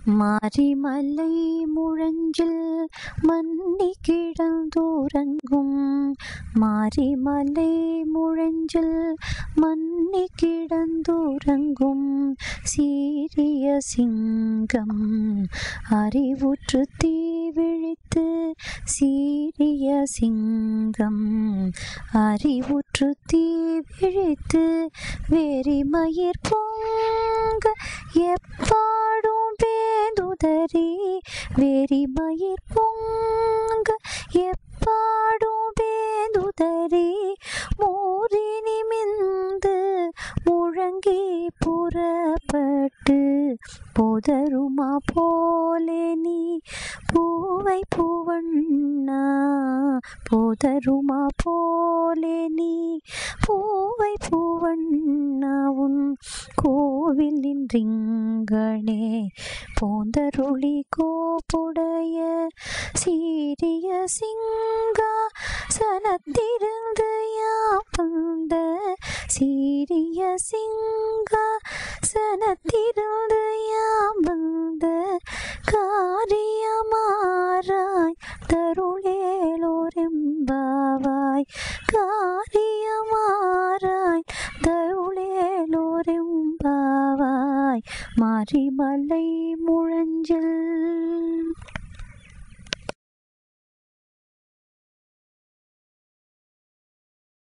மாரிமலை முழஞ்சில் மன்னி கிடந்துறங்கும். மாரிமலை முழஞ்சில் மன்னி கிடந்துறங்கும். சீரிய சிங்கம் அறிவுற்று தீவிழித்து. சீரிய சிங்கம் அறிவுற்று தீவிழித்து. வெறிமயிர் பொங்க எப்பாடும் பேதுதறி. வெறிமயிர் பொங்க எப்பாடும் பேதுதறி. மூரினி மிந்து முழங்கி புறப்பட்டு. போதருமா போலே நீ பூவை பூவண்ணா. போதருமா போலே நீ பூவை பூவண்ணா. உன் கோவிலின் ரிங்கனே போந்தருளி கோப்புடைய. சீரிய சிங்கா சனத்திருந்து யாப்பந்த. சீரிய சிங்கா சனத்திருந்து யாம்பந்த. காரியமாராய் தருளேலோரெம்பாவாய். காரியமாராய் தருளேலோரெம்பாவாய். மாரிமலை முழஞ்சில்.